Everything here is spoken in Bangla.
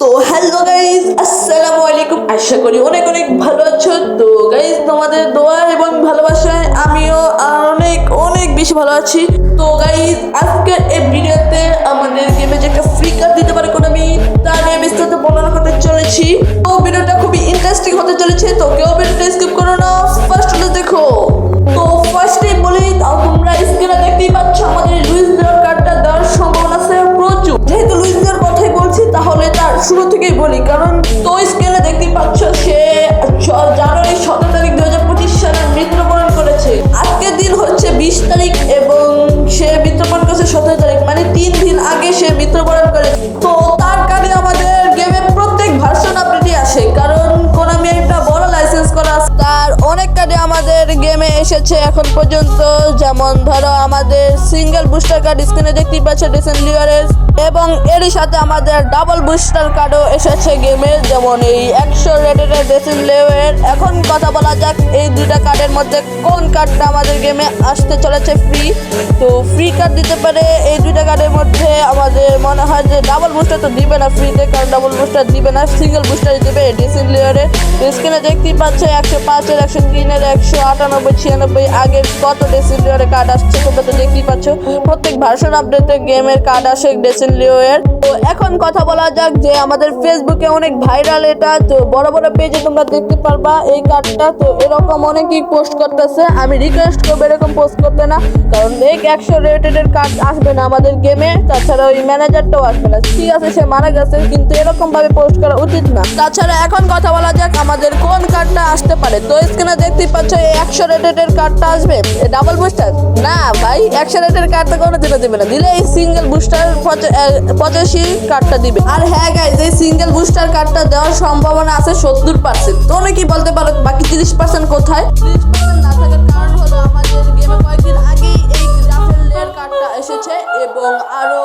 তো হ্যালো গাইজ, আসসালামু আলাইকুম। আশা করি অনেক অনেক ভালো আছো। তো গাইজ, তোমাদের দোয়া এবং ভালোবাসায় আমিও অনেক অনেক বেশি ভালো আছি। তো গাইজ, আজকের এই ভিডিওতে আমাদের গেমে যে একটা ফ্রি কার্ড দিতে পারে কোনামি, তা নিয়ে বিস্তারিত বর্ণনা করতে চলেছি। তো ভিডিওটা খুবই ইন্টারেস্টিং হতে চলেছে, তো কেউ ভিডিওটা স্কিপ করো না, ফার্স্ট দেখো। তো ফার্স্টে বলি, তোমরা স্ক্রিনে দেখতেই পাচ্ছ আমাদের লুইস দিয়ার কার্ডটা দেওয়ার সম্ভাবনা আছে প্রচুর। যেহেতু লুইস দিয়ার কথাই বলছি, তাহলে তার শুরু থেকেই বলি, কারণ তো স্ক্রিনে দেখতেই পাচ্ছ সে জানুয়ারি 17 তারিখ 2025 সালে মৃত্যুবরণ করেছে। আজকের দিন হচ্ছে 20 তারিখ এবং সে মৃত্যুবরণ করেছে 17 তারিখ, মানে 3 দিন আগে সে মৃত্যুবরণ করেছে। তো তার কারণে আমাদের গেমে প্রত্যেক ভার্সন আপডেটই আসে, কারণ কোনামি একটা বড় লাইসেন্স করা আছে। তার অনেক কার্ডে আমাদের গেমে এসেছে এখন পর্যন্ত, যেমন ধরো আমাদের সিঙ্গেল বুস্টার কার্ড স্ক্রিনে দেখতেই পাচ্ছ ডেসেন লিওরের, এবং এরই সাথে আমাদের ডাবল বুস্টার কার্ডও এসেছে গেমে, যেমন এই 100 রেটের ডেসেন লিওরের। এখন কথা বলা যাক এই দুইটা কার্ডের মধ্যে কোন কার্ডটা আমাদের গেমে আসতে চলেছে ফ্রি। তো ফ্রি কার্ড দিতে পারে এই দুইটা কার্ডের মধ্যে আমাদের মনে হয় যে ডাবল বুস্টার তো দিবে না ফ্রিতে, কারণ ডাবল বুস্টার দিবে না, সিঙ্গেল বুস্টার দিবে ডেসেন লিওরের। স্ক্রিনে দেখতেই পাচ্ছ 105-এর 103-এর 198-96 আগের কত ডেসেন লিওরের কার্ড আসছে তোমরা তো দেখতেই পাচ্ছ। প্রত্যেক ভার্সন আপডেটে গেমের কার্ড আসে ডেসেন লিওরের। তো এখন কথা বলা যাক যে আমাদের ফেসবুকে অনেক ভাইরাল এটা, তো বড় বড় পেজে তোমরা দেখতে পারবা এই কার্ডটা। তো এরকম অনেকেই পোস্ট করতেছে, আমি রিকোয়েস্ট করবো এরকম পোস্ট করতে না, কারণ এই 100 রেটেড কার্ড আসবে না আমাদের গেমে, তাছাড়া ওই ম্যানেজারটাও আসবে না। ঠিক আছে সে মারা গেছে, কিন্তু এরকম ভাবে পোস্ট করা উচিত না। তাছাড়া এখন কথা বলা যাক আমাদের কোন কার্ডটা আসতে পারে। তো স্ক্রিনে দেখতেই পাচ্ছ এই 100 রেটেড কার্ডটা আসবে ডাবল বুস্টার না ভাই, 100 রেটেড কার্ডটা কোনো দিনে দিবে না, দিলে এই সিঙ্গেল বুস্টার 85 কার্ডটা দিবে। আর হ্যাঁ গাইজ, এই সিঙ্গেল বুস্টার কার্ডটা দেওয়ার সম্ভাবনা আছে 70%। তো অনেকেই বলতে পারো বাকি 30% কোথায়? 30% না থাকার কারণ হলো আমাদের গেমে কয়েকদিন আগেই এই রাফেল লেয়ার কার্ডটা এসেছে, এবং আরো